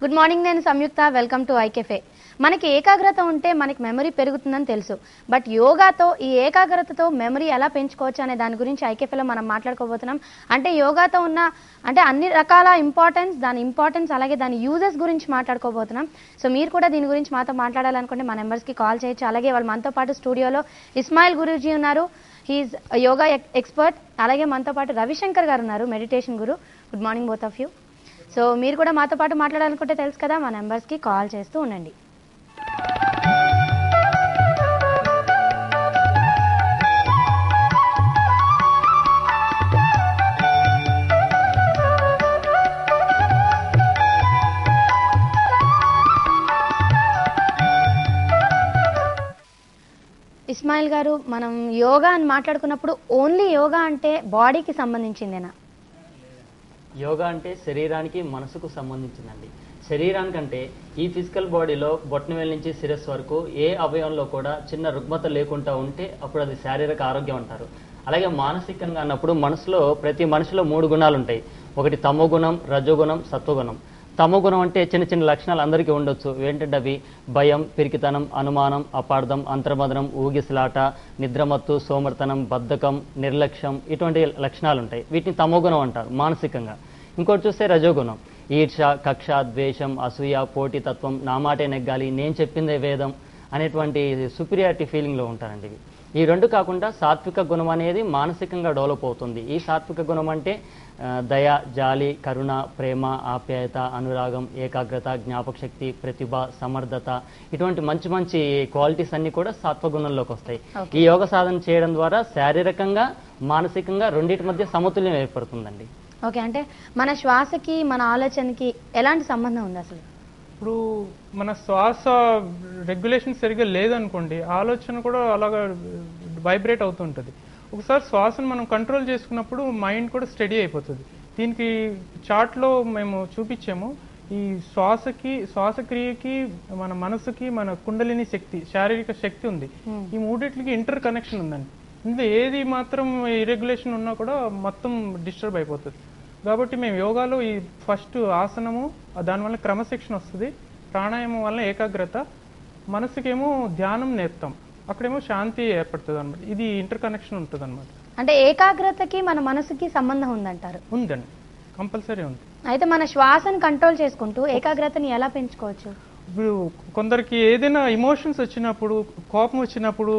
Good morning, నేను సంయుక్త. Welcome to ఐకెఫే. మనకి ఏకాగ్రత ఉంటే మనకి మెమరీ పెరుగుతుందని తెలుసు. బట్ యోగాతో ఈ ఏకాగ్రతతో మెమరీ ఎలా పెంచుకోవచ్చు అనే దాని గురించి ఐకెఫేలో మనం మాట్లాడుకోబోతున్నాం. అంటే యోగాతో ఉన్న అన్ని రకాల ఇంపార్టెన్స్ అలాగే దాని యూజెస్ గురించి మాట్లాడుకోబోతున్నాం. సో మీరు కూడా దీని గురించి మాతో మాట్లాడాలనుకుంటే మా నెంబర్స్కి కాల్ చేయొచ్చు. అలాగే వాళ్ళు మనతో పాటు స్టూడియోలో ఇస్మాయిల్ గురూజీ ఉన్నారు, హీఈస్ యోగా ఎక్స్పర్ట్. అలాగే మనతో పాటు రవిశంకర్ గారు ఉన్నారు, meditation Guru. Good morning both of you. So మీరు కూడా మాతో పాటు మాట్లాడాలనుకుంటే తెలుసు కదా, మా నెంబర్స్కి కాల్ చేస్తూ ఉండండి. ఇస్మాయిల్ గారు, మనం యోగా అని మాట్లాడుకున్నప్పుడు ఓన్లీ యోగా అంటే బాడీకి సంబంధించిందేనా? యోగా అంటే శరీరానికి మనసుకు సంబంధించిందండి. శరీరానికంటే ఈ ఫిజికల్ బాడీలో బొట్టనవేలు నుంచి శిరస్సు వరకు ఏ అవయవంలో కూడా చిన్న రుగ్మత లేకుండా ఉంటే అప్పుడు అది శారీరక ఆరోగ్యం అంటారు. అలాగే మానసికంగా అన్నప్పుడు ప్రతి మనిషిలో 3 గుణాలు ఉంటాయి. ఒకటి తమో గుణం, రజోగుణం, సత్వగుణం. తమో గుణం అంటే చిన్న చిన్న లక్షణాలు అందరికీ ఉండొచ్చు. ఏంటంటే అవి భయం, పిరికితనం, అనుమానం, అపార్థం, అంతర్మదనం, ఊగిసలాట, నిద్రమత్తు, సోమర్తనం, బద్ధకం, నిర్లక్ష్యం, ఇటువంటి లక్షణాలు ఉంటాయి. వీటిని తమో గుణం అంటారు మానసికంగా. ఇంకోటి చూస్తే రజోగుణం, ఈర్ష, కక్ష, ద్వేషం, అసూయ, పోటీతత్వం, నా మాటే నెగ్గాలి, నేను చెప్పిందే వేదం అనేటువంటి సుపీరియారిటీ ఫీలింగ్లో ఉంటారండి. ఈ రెండు కాకుండా సాత్విక గుణం అనేది మానసికంగా డెవలప్ అవుతుంది. ఈ సాత్విక గుణం అంటే దయ, జాలి, కరుణ, ప్రేమ, ఆప్యాయత, అనురాగం, ఏకాగ్రత, జ్ఞాపక శక్తి, ప్రతిభ, సమర్థత, ఇటువంటి మంచి మంచి క్వాలిటీస్ అన్ని కూడా సత్వగుణంలోకి వస్తాయి. ఈ యోగ సాధన చేయడం ద్వారా శారీరకంగా మానసికంగా రెండింటి మధ్య సమతుల్యం ఏర్పడుతుందండి. ఓకే, అంటే మన శ్వాసకి మన ఆలోచనకి ఎలాంటి సంబంధం ఉంది అసలు? ఇప్పుడు మన శ్వాస రెగ్యులేషన్ సరిగ్గా లేదనుకోండి, ఆలోచన కూడా అలాగా వైబ్రేట్ అవుతుంటుంది. ఒకసారి శ్వాసను మనం కంట్రోల్ చేసుకున్నప్పుడు మైండ్ కూడా స్టడీ అయిపోతుంది. దీనికి చార్ట్లో మేము చూపించాము. ఈ శ్వాసక్రియకి మన మనసుకి మన కుండలిని శక్తి, శారీరక శక్తి ఉంది. ఈ మూడిట్లకి ఇంటర్ కనెక్షన్ ఉందండి. ఇందులో ఏది మాత్రం ఇరెగ్యులేషన్ ఉన్నా కూడా మొత్తం డిస్టర్బ్ అయిపోతుంది. కాబట్టి మేము యోగాలో ఈ ఫస్ట్ ఆసనము, దానివల్ల క్రమశిక్షణ వస్తుంది, ప్రాణాయామం వల్ల ఏకాగ్రత, మనసుకేమో ధ్యానం నేర్పుతాం, అక్కడేమో శాంతి ఏర్పడుతుంది అనమాట. ఇది ఇంటర్ కనెక్షన్ ఉంటుంది అనమాట. అంటే ఏకాగ్రతకి మన మనసుకి సంబంధం ఉందంటారు? ఉందండి, కంపల్సరీ ఉంది. అయితే మన శ్వాసను కంట్రోల్ చేసుకుంటూ ఏకాగ్రతని ఎలా పెంచుకోవచ్చు? ఇప్పుడు కొందరికి ఏదైనా ఎమోషన్స్ వచ్చినప్పుడు, కోపం వచ్చినప్పుడు,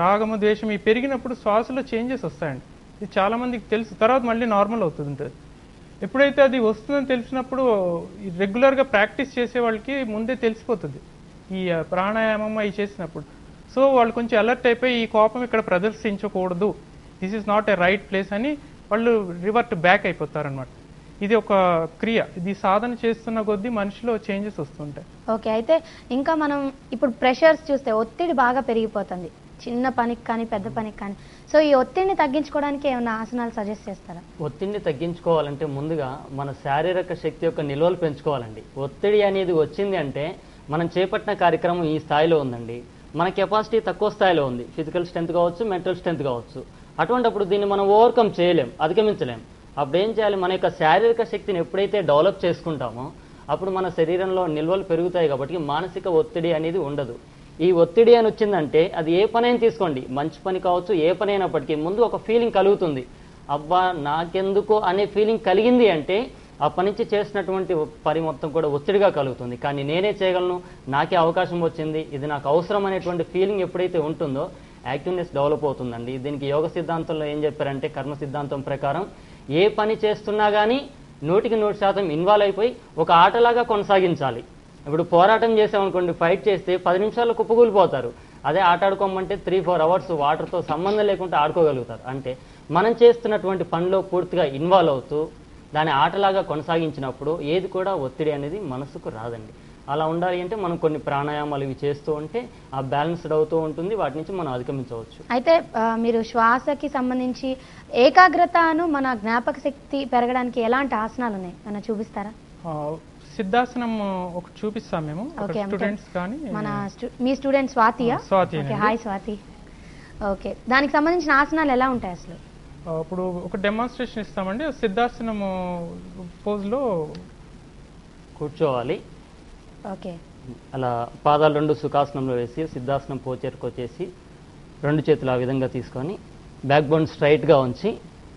రాగము, ద్వేషం ఈ పెరిగినప్పుడు శ్వాసలో చేంజెస్ వస్తాయండి. ఇది చాలా మందికి తెలుసు. తర్వాత మళ్ళీ నార్మల్ అవుతుంది. ఎప్పుడైతే అది వస్తుందని తెలిసినప్పుడు రెగ్యులర్గా ప్రాక్టీస్ చేసే వాళ్ళకి ముందే తెలిసిపోతుంది ఈ ప్రాణాయామం అవి చేసినప్పుడు. సో వాళ్ళు కొంచెం అలర్ట్ అయిపోయి ఈ కోపం ఇక్కడ ప్రదర్శించకూడదు, this is not a right place అని వాళ్ళు రివర్ట్ బ్యాక్ అయిపోతారనమాట. ఇది ఒక క్రియ. ఇది సాధన చేస్తున్న కొద్దీ మనిషిలో చేంజెస్ వస్తుంటాయి. ఓకే, అయితే ఇంకా మనం ఇప్పుడు ప్రెషర్స్ చూస్తే ఒత్తిడి బాగా పెరిగిపోతుంది, చిన్న పనికి కానీ పెద్ద పనికి కానీ. సో ఈ ఒత్తిడిని తగ్గించుకోవడానికి ఏమైనా ఆసనాలు సజెస్ట్ చేస్తారా? ఒత్తిడిని తగ్గించుకోవాలంటే ముందుగా మన శారీరక శక్తి యొక్క నిల్వలు పెంచుకోవాలండి. ఒత్తిడి అనేది వచ్చింది అంటే మనం చేపట్టిన కార్యక్రమం ఈ స్థాయిలో ఉందండి, మన కెపాసిటీ తక్కువ స్థాయిలో ఉంది, ఫిజికల్ స్ట్రెంత్ కావచ్చు, మెంటల్ స్ట్రెంత్ కావచ్చు. అటువంటిప్పుడు దీన్ని మనం ఓవర్కమ్ చేయలేం, అధిగమించలేం. అప్పుడు ఏం చేయాలి? మన యొక్క శారీరక శక్తిని ఎప్పుడైతే డెవలప్ చేసుకుంటామో అప్పుడు మన శరీరంలో నిల్వలు పెరుగుతాయి. కాబట్టి మానసిక ఒత్తిడి అనేది ఉండదు. ఈ ఒత్తిడి అని వచ్చిందంటే అది ఏ పనైనా తీసుకోండి, మంచి పని కావచ్చు, ఏ పని అయినప్పటికీ ముందు ఒక ఫీలింగ్ కలుగుతుంది. అబ్బా నాకెందుకో అనే ఫీలింగ్ కలిగింది అంటే ఆ పని నుంచి చేసినటువంటి పని మొత్తం కూడా ఒత్తిడిగా కలుగుతుంది. కానీ నేనే చేయగలను, నాకే అవకాశం వచ్చింది, ఇది నాకు అవసరం అనేటువంటి ఫీలింగ్ ఎప్పుడైతే ఉంటుందో యాక్టివ్నెస్ డెవలప్ అవుతుందండి. దీనికి యోగ సిద్ధాంతంలో ఏం చెప్పారంటే, కర్మ సిద్ధాంతం ప్రకారం ఏ పని చేస్తున్నా కానీ 100% ఇన్వాల్వ్ అయిపోయి ఒక ఆటలాగా కొనసాగించాలి. ఇప్పుడు పోరాటం చేసామనుకోండి, ఫైట్ చేస్తే 10 నిమిషాల్లో కుప్పకూలిపోతారు. అదే ఆట ఆడుకోమంటే 3-4 అవర్స్ వాటర్తో సంబంధం లేకుండా ఆడుకోగలుగుతారు. అంటే మనం చేస్తున్నటువంటి పనిలో పూర్తిగా ఇన్వాల్వ్ అవుతూ దాన్ని ఆటలాగా కొనసాగించినప్పుడు ఏది కూడా ఒత్తిడి అనేది మనసుకు రాదండి. అలా ఉండాలి అంటే మనం కొన్ని ప్రాణాయామాలు ఇవి చేస్తూ ఉంటే ఆ బ్యాలెన్స్డ్ అవుతూ ఉంటుంది, వాటి నుంచి మనం అధిగమించవచ్చు. అయితే మీరు శ్వాసకి సంబంధించి ఏకాగ్రతను మన జ్ఞాపక శక్తి పెరగడానికి ఎలాంటి ఆసనాలు ఉన్నాయి మన చూపిస్తారా? సిద్ధాసనం ఒక చూపిస్తాం మేము స్టూడెంట్స్ కానీ. మీ స్టూడెంట్ స్వాతియా? స్వాతి. హాయ్ స్వాతి. ఓకే, దానికి సంబంధించిన ఆసనాలు ఎలా ఉంటాయి అసలు? ఇప్పుడు ఒక డెమాన్స్ట్రేషన్ ఇస్తామండి. సిద్ధాసనం పోజ్లో కూర్చోవాలి. ఓకే. అలా పాదాలు 2 సుఖాసనంలో వేసి సిద్ధాసనం పోచేరుకొచ్చేసి 2 చేతులు ఆ విధంగా తీసుకొని బ్యాక్ బోన్ స్ట్రైట్గా ఉంచి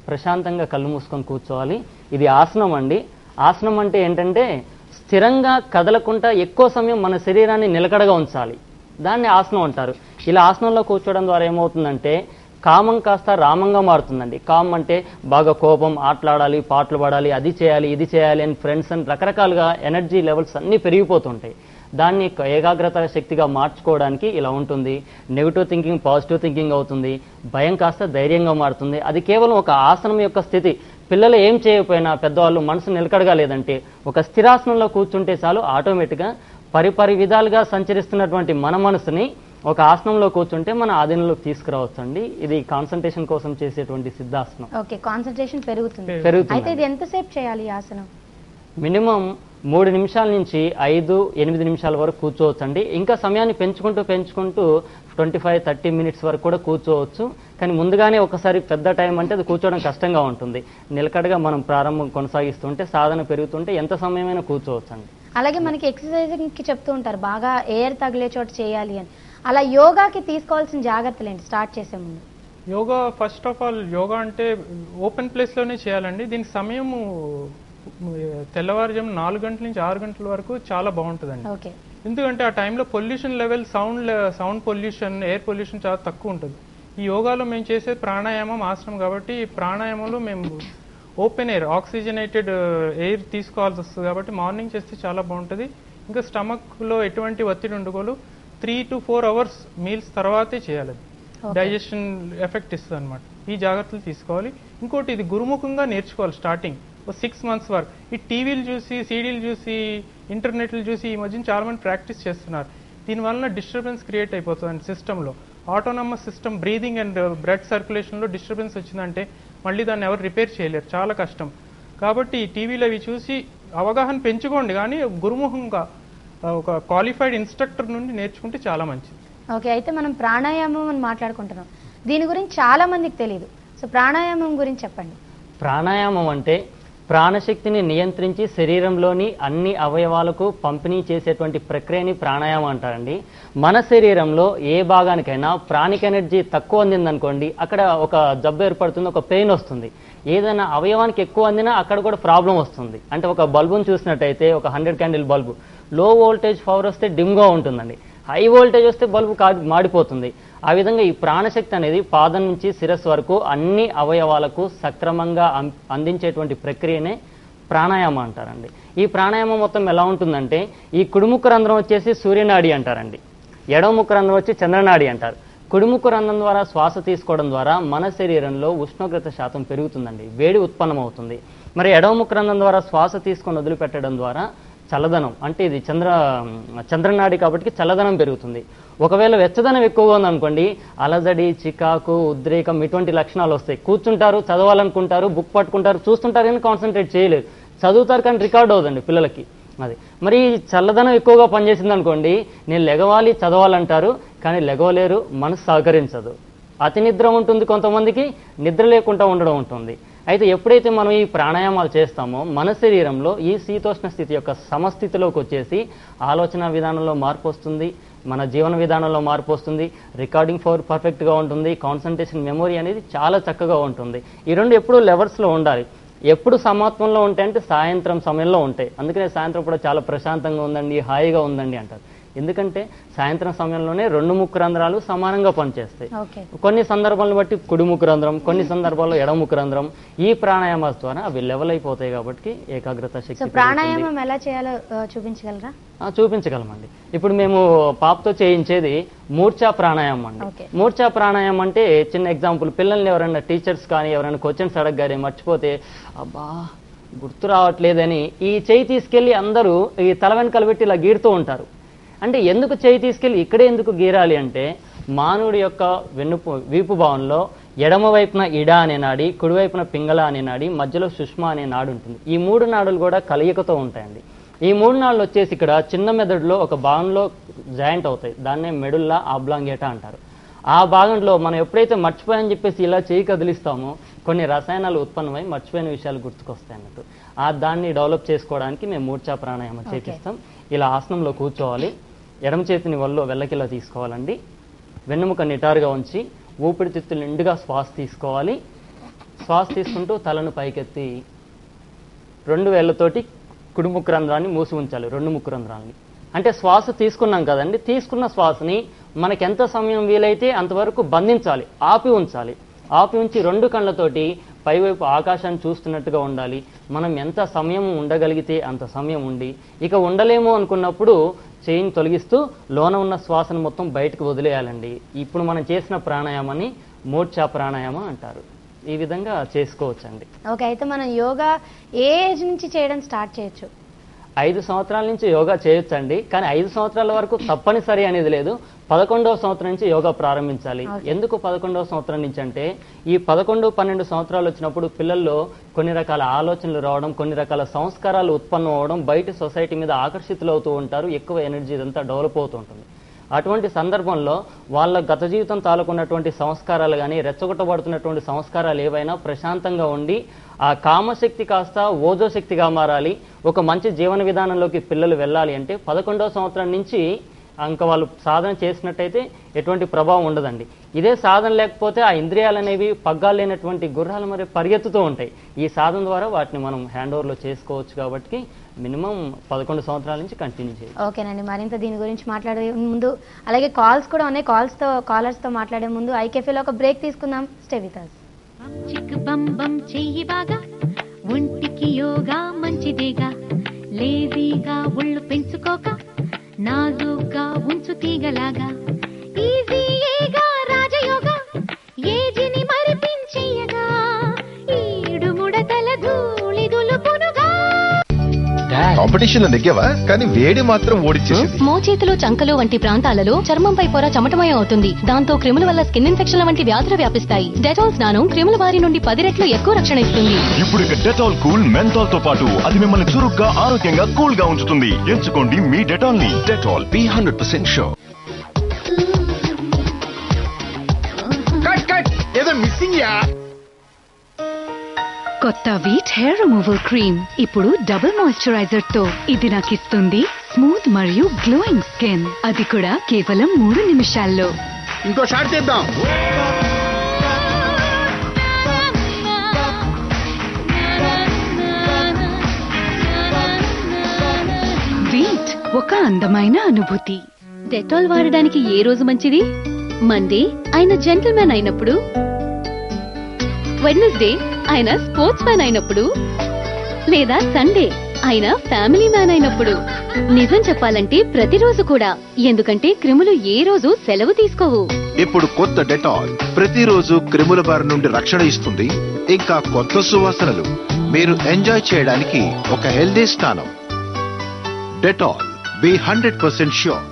ప్రశాంతంగా కళ్ళు మూసుకొని కూర్చోవాలి. ఇది ఆసనం అండి. ఆసనం అంటే ఏంటంటే స్థిరంగా కదలకుండా ఎక్కువ సమయం మన శరీరాన్ని నిలకడగా ఉంచాలి. దాన్ని ఆసనం అంటారు. ఇలా ఆసనంలో కూర్చోవడం ద్వారా ఏమవుతుందంటే కామం కాస్త రామంగా మారుతుందండి. కామం అంటే బాగా కోపం, ఆటలాడాలి, పాటలు పాడాలి, అది చేయాలి, ఇది చేయాలి అని ఫ్రెండ్స్ అని రకరకాలుగా ఎనర్జీ లెవెల్స్ అన్నీ పెరిగిపోతుంటాయి. దాన్ని ఏకాగ్రత శక్తిగా మార్చుకోవడానికి ఇలా ఉంటుంది. నెగిటివ్ థింకింగ్ పాజిటివ్ థింకింగ్ అవుతుంది. భయం కాస్త ధైర్యంగా మారుతుంది. అది కేవలం ఒక ఆసనం యొక్క స్థితి. పిల్లలు ఏం చేయకపోయినా పెద్దవాళ్ళు మనసు నిలకడగా లేదంటే ఒక స్థిరాసనంలో కూర్చుంటే చాలు ఆటోమేటిక్గా పరిపరి విధాలుగా సంచరిస్తున్నటువంటి మన మనసుని ఒక ఆసనంలో కూర్చుంటే మన ఆధీనంలోకి తీసుకురావచ్చు అండి. ఇది కాన్సన్ట్రేషన్ కోసం చేసేటువంటి సిద్ధాసనం. ఓకే, కాన్సన్ట్రేషన్ పెరుగుతుంది. అయితే ఇది పెరుగుతుంది. ఎంతసేపు చేయాలి ఈ ఆసనం? మినిమం 3 నిమిషాల నుంచి 5-8 నిమిషాల వరకు కూర్చోవచ్చండి. ఇంకా సమయాన్ని పెంచుకుంటూ 25-30 మినిట్స్ వరకు కూడా కూర్చోవచ్చు. కానీ ముందుగానే ఒకసారి పెద్ద టైం అంటే అది కూర్చోవడం కష్టంగా ఉంటుంది. నిలకడగా మనం ప్రారంభం కొనసాగిస్తుంటే సాధన పెరుగుతుంటే ఎంత సమయమైనా కూర్చోవచ్చండి. అలాగే మనకి ఎక్సర్సైజింగ్కి చెప్తూ ఉంటారు బాగా ఎయిర్ తగిలే చోట చేయాలి అని. అలా యోగాకి తీసుకోవాల్సిన జాగ్రత్తలు ఏంటి స్టార్ట్ చేసే ముందు? Yoga first of all yoga అంటే ఓపెన్ ప్లేస్లోనే చేయాలండి. దీనికి సమయము తెల్లవారుజాము 4 గంటల నుంచి 6 గంటల వరకు చాలా బాగుంటుందండి. ఓకే. ఎందుకంటే ఆ టైంలో pollution level sound pollution, air pollution చాలా తక్కువ ఉంటుంది. ఈ యోగాలో మేము చేసే ప్రాణాయామం ఆసనం కాబట్టి ఈ ప్రాణాయామంలో మేము ఓపెన్ ఎయిర్, ఆక్సిజనేటెడ్ ఎయిర్ తీసుకోవాల్సి వస్తుంది కాబట్టి మార్నింగ్ చేస్తే చాలా బాగుంటుంది. ఇంకా స్టమక్లో ఎటువంటి ఒత్తిడి ఉండకూడదు. 3 to 4 అవర్స్ మీల్స్ తర్వాతే చేయాలి. డైజెషన్ ఎఫెక్ట్ ఇస్తుంది అనమాట. ఈ జాగ్రత్తలు తీసుకోవాలి. ఇంకోటి ఇది గురుముఖంగా నేర్చుకోవాలి. స్టార్టింగ్ 6 months వరకు ఈ టీవీలు చూసి, సీడీలు చూసి, ఇంటర్నెట్లు చూసి ఈ మధ్యన చాలా మంది ప్రాక్టీస్ చేస్తున్నారు. దీనివల్ల డిస్టర్బెన్స్ క్రియేట్ అయిపోతుంది సిస్టంలో. Autonomous system breathing and blood సర్క్యులేషన్లో డిస్టర్బెన్స్ వచ్చిందంటే మళ్ళీ దాన్ని ఎవరు రిపేర్ చేయలేరు, చాలా కష్టం. కాబట్టి ఈ టీవీలు అవి చూసి అవగాహన పెంచుకోండి, కానీ గురుముఖంగా ఒక క్వాలిఫైడ్ ఇన్స్ట్రక్టర్ నుండి నేర్చుకుంటే చాలా మంచిది. ఓకే, అయితే మనం ప్రాణాయామం అని మాట్లాడుకుంటున్నాం. దీని గురించి చాలా మందికి తెలియదు. సో ప్రాణాయామం గురించి చెప్పండి. ప్రాణాయామం అంటే ప్రాణశక్తిని నియంత్రించి శరీరంలోని అన్ని అవయవాలకు పంపిణీ చేసేటువంటి ప్రక్రియని ప్రాణాయామం అంటారండి. మన శరీరంలో ఏ భాగానికైనా ప్రాణిక్ ఎనర్జీ తక్కువ అందిందనుకోండి, అక్కడ ఒక జబ్బు ఏర్పడుతుంది, ఒక పెయిన్ వస్తుంది. ఏదైనా అవయవానికి ఎక్కువ అందినా అక్కడ కూడా ప్రాబ్లం వస్తుంది. అంటే ఒక బల్బును చూసినట్టయితే ఒక 100 candle బల్బు లో వోల్టేజ్ పవర్ వస్తే డిమ్గా ఉంటుందండి, హై వోల్టేజ్ వస్తే బల్బు మాడిపోతుంది. ఆ విధంగా ఈ ప్రాణశక్తి అనేది పాదం నుంచి శిరస్సు వరకు అన్ని అవయవాలకు సక్రమంగా అందించేటువంటి ప్రక్రియనే ప్రాణాయామం అంటారండి. ఈ ప్రాణాయామం మొత్తం ఎలా ఉంటుందంటే ఈ కుడిముక్కు రంధ్రం వచ్చేసి సూర్యనాడి అంటారండి, ఎడముక్కు రంధ్రం వచ్చి చంద్రనాడి అంటారు. కుడిముక్కు రంధ్రం ద్వారా శ్వాస తీసుకోవడం ద్వారా మన శరీరంలో ఉష్ణోగ్రత శాతం పెరుగుతుందండి, వేడి ఉత్పన్నమవుతుంది. మరి ఎడముక్కు రంధ్రం ద్వారా శ్వాస తీసుకొని వదిలిపెట్టడం ద్వారా చల్లదనం, అంటే ఇది చంద్రనాడి కాబట్టి చల్లదనం పెరుగుతుంది. ఒకవేళ వెచ్చదనం ఎక్కువగా ఉందనుకోండి అలజడి, చికాకు, ఉద్రేకం ఇటువంటి లక్షణాలు వస్తాయి. కూర్చుంటారు, చదవాలనుకుంటారు, బుక్ పట్టుకుంటారు, చూస్తుంటారు కానీ కాన్సన్ట్రేట్ చేయలేరు, చదువుతారు కానీ రికార్డ్ అవుతుంది పిల్లలకి. అది మరి చల్లదనం ఎక్కువగా పనిచేసింది అనుకోండి, నేను లెగవాలి చదవాలంటారు కానీ లెగవలేరు, మనసు సహకరించదు. అతి నిద్ర ఉంటుంది కొంతమందికి, నిద్ర లేకుండా ఉండడం ఉంటుంది. అయితే ఎప్పుడైతే మనం ఈ ప్రాణాయామాలు చేస్తామో మన శరీరంలో ఈ శీతోష్ణ స్థితి యొక్క సమస్థితిలోకి వచ్చేసి ఆలోచన విధానంలో మార్పు వస్తుంది, మన జీవన విధానంలో మార్పు వస్తుంది, రికార్డింగ్ పవర్ పర్ఫెక్ట్గా ఉంటుంది, కాన్సన్ట్రేషన్ మెమొరీ అనేది చాలా చక్కగా ఉంటుంది. ఈ రెండు ఎప్పుడూ లెవెల్స్లో ఉండాలి. ఎప్పుడు సమాత్వంలో ఉంటాయంటే సాయంత్రం సమయంలో ఉంటాయి. అందుకనే సాయంత్రం కూడా చాలా ప్రశాంతంగా ఉందండి, హాయిగా ఉందండి అంటారు. ఎందుకంటే సాయంత్రం సమయంలోనే 2 ముక్కు రంధ్రాలు సమానంగా పనిచేస్తాయి. కొన్ని సందర్భాలను బట్టి కుడి ముక్కు రంధ్రం, కొన్ని సందర్భాల్లో ఎడమ ముక్కు రంధ్రం. ఈ ప్రాణాయామాల ద్వారా అవి లెవెల్ అయిపోతాయి కాబట్టి ఏకాగ్రత శక్తి. ప్రాణాయామం ఎలా చేయాలో చూపించగలరా? చూపించగలమండి. ఇప్పుడు మేము పాపతో చేయించేది మూర్ఛా ప్రాణాయామం అండి. మూర్ఛా ప్రాణాయామం అంటే చిన్న ఎగ్జాంపుల్, పిల్లల్ని ఎవరైనా టీచర్స్ కానీ ఎవరైనా క్వశ్చన్స్ అడగగానే మర్చిపోతే అబ్బా గుర్తు రావట్లేదని ఈ చేయి తీసుకెళ్ళి అందరూ ఈ తల వెనకాల పెట్టి ఇలా గీరుతూ ఉంటారు. అంటే ఎందుకు చేయి తీసుకెళ్ళి ఇక్కడే ఎందుకు గీరాలి అంటే మానవుడి యొక్క వీపు భావంలో ఎడమ వైపున ఇడ అనే నాడి, కుడివైపున పింగళ అనే నాడి, మధ్యలో సుష్మా అనే నాడు ఉంటుంది. ఈ 3 నాడులు కూడా కలయికతో ఉంటాయండి. ఈ 3 నాడులు వచ్చేసి ఇక్కడ చిన్న మెదడులో ఒక భాగంలో జాయింట్ అవుతాయి, దాన్నే మెడుల్లా ఆబ్లాంగేటా అంటారు. ఆ భాగంలో మనం ఎప్పుడైతే మర్చిపోయాని చెప్పేసి ఇలా చేయి కదిలిస్తామో కొన్ని రసాయనాలు ఉత్పన్నమై మర్చిపోయిన విషయాలు గుర్తుకొస్తాయి అన్నట్టు. దాన్ని డెవలప్ చేసుకోవడానికి మేము మూర్ఛా ప్రాణాయామం చేపిస్తాం. ఇలా ఆసనంలో కూర్చోవాలి, ఎడమ చేతిని ఒళ్ళో వెళ్ళకిలా తీసుకోవాలండి, వెన్నుముక నిటారుగా ఉంచి ఊపిరితిత్తులు నిండుగా శ్వాస తీసుకోవాలి. శ్వాస తీసుకుంటూ తలను పైకెత్తి 2 వేళ్లతోటి కుడి ముక్కు రంధ్రాన్ని మూసి ఉంచాలి, 2 ముక్కు రంధ్రాలని. అంటే శ్వాస తీసుకున్నాం కదండి, తీసుకున్న శ్వాసని మనకి ఎంత సమయం వీలైతే అంతవరకు బంధించాలి, ఆపి ఉంచాలి. ఆపి ఉంచి 2 కళ్ళతోటి పైవైపు ఆకాశాన్ని చూస్తున్నట్టుగా ఉండాలి. మనం ఎంత సమయం ఉండగలిగితే అంత సమయం ఉండి, ఇక ఉండలేము అనుకున్నప్పుడు చేయిని తొలగిస్తూ లోన ఉన్న శ్వాసను మొత్తం బయటకు వదిలేయాలండి. ఇప్పుడు మనం చేసిన ప్రాణాయామాన్ని మూర్ఛా ప్రాణాయామం అంటారు. ఈ విధంగా చేసుకోవచ్చండి. ఓకే, అయితే మనం యోగా ఏ ఏజ్ నుంచి చేయడం స్టార్ట్ చేయొచ్చు? 5 సంవత్సరాల నుంచి యోగా చేయొచ్చండి, కానీ 5 సంవత్సరాల వరకు తప్పనిసరి అనేది లేదు. 11వ సంవత్సరం నుంచి యోగా ప్రారంభించాలి. ఎందుకు 11వ సంవత్సరం నుంచి అంటే, ఈ 11, 12 సంవత్సరాలు వచ్చినప్పుడు పిల్లల్లో కొన్ని రకాల ఆలోచనలు రావడం, కొన్ని రకాల సంస్కారాలు ఉత్పన్నం అవ్వడం, బయట సొసైటీ మీద ఆకర్షితులు అవుతూ ఉంటారు, ఎక్కువ ఎనర్జీ ఇదంతా డెవలప్ అవుతూ ఉంటుంది. అటువంటి సందర్భంలో వాళ్ళ గత జీవితం తాలూకున్నటువంటి సంస్కారాలు కానీ, రెచ్చగొట్టబడుతున్నటువంటి సంస్కారాలు ఏవైనా ప్రశాంతంగా ఉండి ఆ కామశక్తి కాస్త ఓజోశక్తిగా మారాలి. ఒక మంచి జీవన విధానంలోకి పిల్లలు వెళ్ళాలి అంటే 11వ సంవత్సరం నుంచి ఇంకా వాళ్ళు సాధన చేసినట్టయితే ఎటువంటి ప్రభావం ఉండదండి. ఇదే సాధన లేకపోతే ఆ ఇంద్రియాలు అనేవి పగ్గాలు లేనటువంటి గుర్రాలు మరి పరిగెత్తుతూ ఉంటాయి. ఈ సాధన ద్వారా వాటిని మనం హ్యాండ్ ఓవర్లో చేసుకోవచ్చు. కాబట్టి మినిమం 11 సంవత్సరాల నుంచి కంటిన్యూ చేయాలి. ఓకేనండి, మరింత దీని గురించి మాట్లాడే ముందు, అలాగే కాల్స్ కూడా ఉన్నాయి, కాలర్స్తో మాట్లాడే ముందు ఐకేఫీలో ఒక బ్రేక్ తీసుకుందాం. Stay with us. చిక్ బం బం చెయ్యి బాగా, ఒంటికి యోగా మంచిదేగా, లేజీగా ఒళ్ళు పెంచుకోక, నాజుగా ఉంచు తీగలాగా, ఈజీగా రాజయోగా, ఏజిని మరిపించేయగా, ఈడు ముడతల ధూళి దులుపునుగా. కాంపిటీషన్ లో నెగ్గావా, కానీ వేడి మాత్రం ఓడిచ్చేసింది. మోచేతులు, చంకలు వంటి ప్రాంతాలలో చర్మంపై పొర చెమటమయం అవుతుంది. దాంతో క్రిముల వల్ల స్కిన్ ఇన్ఫెక్షన్ల వంటి వ్యాధులు వ్యాపిస్తాయి. డెటాల్ స్నానం క్రిముల బారి నుండి 10 రెట్లు ఎక్కువ రక్షణ ఇస్తుంది. ఇప్పుడు డెటాల్ కూల్ మెంథాల్ తో పాటు అది మిమ్మల్ని చురుగ్గా, ఆరోగ్యంగా, కూల్ గా ఉంచుతుంది. ఎంచుకోండి మీ డెటాల్ ని. Dettol be 100% sure. ఏదో మిస్సింగ్ యా. కొత్త వీట్ హెయిర్ రిమూవల్ క్రీమ్ ఇప్పుడు డబుల్ మాయిశ్చరైజర్ తో. ఇది నాకు ఇస్తుంది స్మూత్ మరియు గ్లోయింగ్ స్కిన్, అది కూడా కేవలం 3 నిమిషాల్లో. ఇంకో షాట్ చేద్దాం. వీట్ ఒక అందమైన అనుభూతి. డెటాల్ వాడడానికి ఏ రోజు మంచిది? మండే ఆయన జెంటిల్మెన్ అయినప్పుడు, వెడ్నెస్డే ఆయన స్పోర్ట్స్ మ్యాన్ అయినప్పుడు, లేదా సండే ఆయన ఫ్యామిలీ మ్యాన్ అయినప్పుడు. నిజం చెప్పాలంటే ప్రతిరోజు కూడా, ఎందుకంటే క్రిములు ఏ రోజు సెలవు తీసుకోవు. ఇప్పుడు కొత్త డెటాల్ ప్రతిరోజు క్రిముల బారి నుండి రక్షణ ఇస్తుంది. ఇంకా కొత్త సువాసనలు మీరు ఎంజాయ్ చేయడానికి ఒక హెల్దీ స్థానం. Dettol be 100% sure.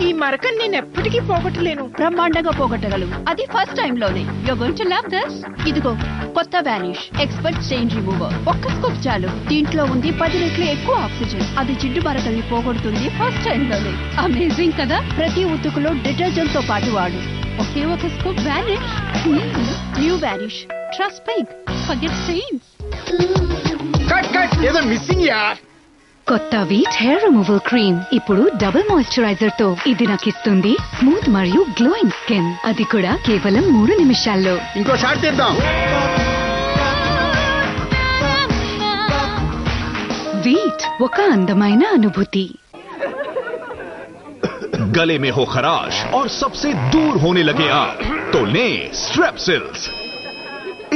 ఈ మరకని నేను ఎప్పటికీ పోగొట్టలేను. బ్రహ్మాండంగా పోగొట్టగలవు, అది ఫస్ట్ టైం లోనే. You're going to love this. ఇదిగో కొత్త వానిష్ ఎక్స్పర్ట్ స్టెయిన్ రిమూవర్. ఒక్క స్కూప్ చాలు. దీంట్లో ఉంది 10 రెట్లు ఎక్కువ ఆక్సిజన్. అది జిడ్డు మరకల్ని పోగొడుతుంది ఫస్ట్ టైం లోనే. అమేజింగ్ కదా. ప్రతి ఉతుకులో డిటర్జెంట్ తో పాటు వాడు. ఒకే ఒక scoop Vanish. New Vanish. Trust pink. Forget stains. ఏదో మిస్సింగ్ యా. కొత్త వీట్ హెయిర్ రిమూవల్ క్రీమ్ ఇప్పుడు డబుల్ మాయిశ్చరైజర్ తో. ఇది నాకు ఇస్తుంది స్మూత్ మరియు గ్లోయింగ్ స్కిన్, అది కూడా కేవలం 3 నిమిషాల్లో. ఇంకో షాట్ చేద్దాం. వీట్ ఒక అందమైన అనుభూతి. गले में हो खराश और सबसे दूर होने लगे आप, तो लें स्ट्रेप्सिल्स.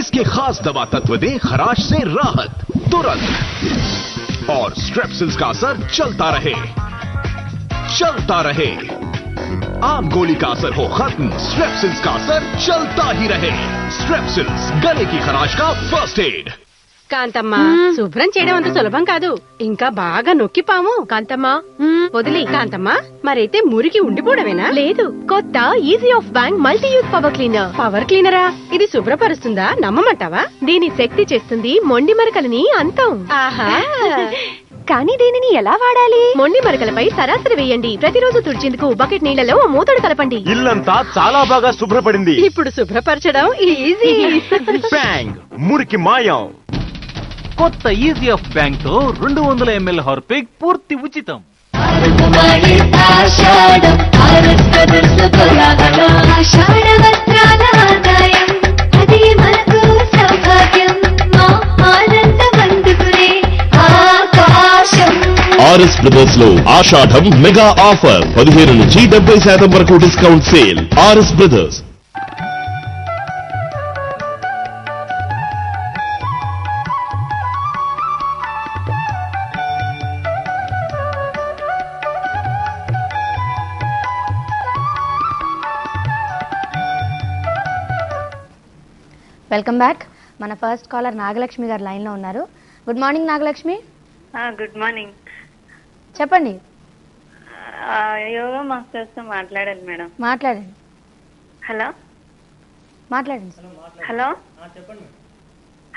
इसके खास दवा तत्व दें खराश से राहत तुरंत, और स्ट्रेप्सिल्स का असर चलता रहे. आम गोली का असर हो खत्म, स्ट्रेप्सिल्स का असर चलता ही रहे. स्ट्रेप्सिल्स गले की खराश का फर्स्ट एड. కాంతమ్మ, శుభ్రం చేయడం అంత సులభం కాదు. ఇంకా బాగా నొక్కిపాము. కాంతమ్మ వదిలి. కాంతమ్మ, మరైతే మురికి ఉండిపోవడమేనా? లేదు, కొత్త easy off bank multi use power cleaner. Power క్లీనరా? ఇది శుభ్రపరుస్తుందా? నమ్మమంటావా? దీని శక్తి చేస్తుంది మొండి మరకలని అంతం. ఆహా, కానీ దీనిని ఎలా వాడాలి? మొండి మరకలపై సరాసరి వేయండి. ప్రతిరోజు తుడిచేందుకు బకెట్ నీళ్లలో మూతడు కలపండి. ఇల్లంతా చాలా బాగా శుభ్రపడింది. ఇప్పుడు శుభ్రపరచడం ఈజీ. బ్యాంగ్ మురికి మాయం. కొత్త ఈజీ ఆఫ్ బ్యాంక్ తో 200 ml హార్పిక్ పూర్తి ఉచితం. ఆర్ఎస్ బ్రదర్స్ లో ఆషాఢం మెగా ఆఫర్ 15 నుంచి 70% వరకు discount sale. RS brothers. Welcome back. మన ఫస్ట్ కాలర్ నాగలక్ష్మి గారు లైన్ లో ఉన్నారు. Good morning Nagalakshmi. Good morning. చెప్పండి. యోగా మాస్టర్స్ తో మాట్లాడాలి మేడం. మాట్లాడండి. హలో మాట్లాడండి. హలో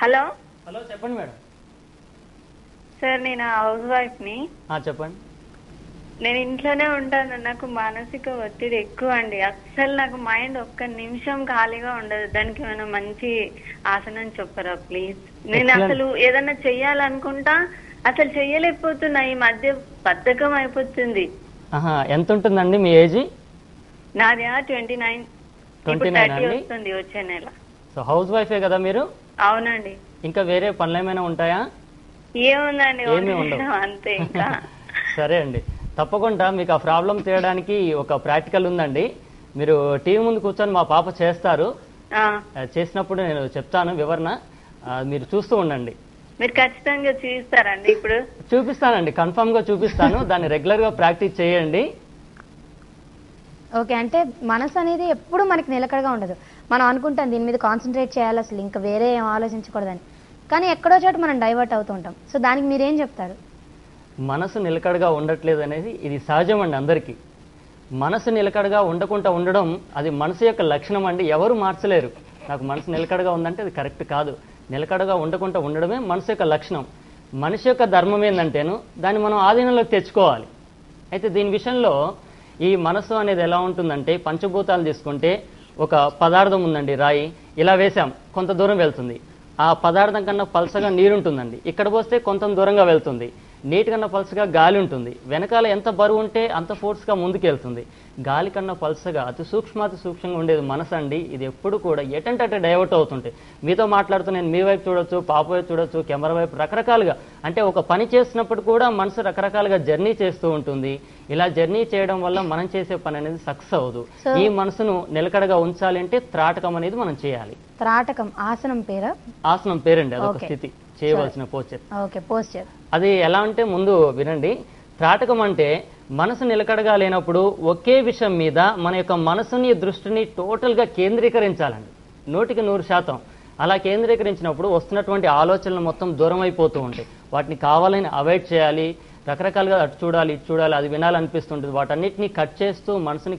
హలో హలో చెప్పండి మేడం. సార్ నేను హౌస్ వైఫ్ ని. చెప్పండి. నేను ఇంట్లోనే ఉంటాను. నాకు మానసిక ఒత్తిడి ఎక్కువ అండి. అస్సలు నాకు మైండ్ ఒక్క నిమిషం ఖాళీగా ఉండదు. దానికి ఏమైనా మంచి ఆసనం చెప్పరా ప్లీజ్? నేను అసలు ఏదన్నా చెయ్యాలనుకుంటా అసలు చెయ్యలేకపోతున్నా. ఈ మధ్య బద్ధకం అయిపోతుంది. ఎంత ఉంటుందండి మీ ఏజ్? నాది 29. 30 వస్తుంది వచ్చే నెల. సో హౌస్ వైఫే కదా మీరు? అవునండి. ఇంకా వేరే పనులు ఏమైనా ఉంటాయా? ఏముందండి, ఏమీ ఉండవు అంతే. ఇంకా సరే అండి, తప్పకుండా మీకు ఆ ప్రాబ్లం తీయడానికి ఒక ప్రాక్టికల్ ఉందండి. మీరు టీవీ ముందు కూర్చొని మా పాప చేస్తారు. చేసినప్పుడు నేను చెప్తాను వివరణ, మీరు చూస్తూ ఉండండి. మీరు ఖచ్చితంగా చూపిస్తారండి? ఇప్పుడు చూపిస్తానండి, కన్ఫర్మ్ గా చూపిస్తాను. దాన్ని రెగ్యులర్ గా ప్రాక్టీస్ చేయండి. ఓకే. అంటే మనసు అనేది ఎప్పుడు మనకి నిలకడగా ఉండదు. మనం అనుకుంటాం దీని మీద కాన్సన్ట్రేట్ చేయాలి, అసలు ఇంకా వేరే ఏం ఆలోచించకూడదని. కానీ ఎక్కడో చోట మనం డైవర్ట్ అవుతూ ఉంటాం. సో దానికి మీరేం చెప్తారు? మనసు నిలకడగా ఉండట్లేదు అనేది ఇది సహజం అండి అందరికీ. మనసు నిలకడగా ఉండకుండా ఉండడం అది మనసు యొక్క లక్షణం అండి. ఎవరు మార్చలేరు. నాకు మనసు నిలకడగా ఉందంటే అది కరెక్ట్ కాదు. నిలకడగా ఉండకుండా ఉండడమే మనసు యొక్క లక్షణం. మనిషి యొక్క ధర్మం ఏంటంటేను దాన్ని మనం ఆధీనంలోకి తెచ్చుకోవాలి. అయితే దీని విషయంలో ఈ మనసు అనేది ఎలా ఉంటుందంటే, పంచభూతాలు తీసుకుంటే ఒక పదార్థం ఉందండి, రాయి. ఇలా వేసాం, కొంత దూరం వెళ్తుంది. ఆ పదార్థం కన్నా పల్సగా నీరుంటుందండి. ఇక్కడ పోస్తే కొంత దూరంగా వెళ్తుంది. నీటి కన్నా పల్సగా గాలి ఉంటుంది. వెనకాల ఎంత బరువు ఉంటే అంత ఫోర్స్గా ముందుకెళ్తుంది. గాలి కన్నా పల్సగా అతి సూక్ష్మంగా ఉండేది మనసు అండి. ఇది ఎప్పుడు కూడా ఎటంటే అటే డైవర్ట్ అవుతుంటాయి. మీతో మాట్లాడుతూ నేను మీ వైపు చూడొచ్చు, పాప వైపు చూడొచ్చు, కెమెరా వైపు, రకరకాలుగా. అంటే ఒక పని చేసినప్పుడు కూడా మనసు రకరకాలుగా జర్నీ చేస్తూ ఉంటుంది. ఇలా జర్నీ చేయడం వల్ల మనం చేసే పని అనేది సక్సెస్ అవ్వదు. ఈ మనసును నిలకడగా ఉంచాలి అంటే త్రాటకం అనేది మనం చేయాలి. త్రాటకం ఆసనం పేరా? ఆసనం పేరండి, అదొక స్థితి, చేయవలసిన పోస్చర్. Okay, posture. అది ఎలా అంటే ముందు వినండి. త్రాటకం అంటే మనసు నిలకడగా లేనప్పుడు ఒకే విషయం మీద మన యొక్క మనసుని, దృష్టిని టోటల్గా కేంద్రీకరించాలండి, 100%. అలా కేంద్రీకరించినప్పుడు వస్తున్నటువంటి ఆలోచనలు మొత్తం దూరం అయిపోతూ ఉంటాయి. వాటిని కావాలని అవాయిడ్ చేయాలి. రకరకాలుగా అటు చూడాలి, ఇటు చూడాలి, అది వినాలనిపిస్తుంటుంది. వాటన్నిటిని కట్ చేస్తూ మనసుని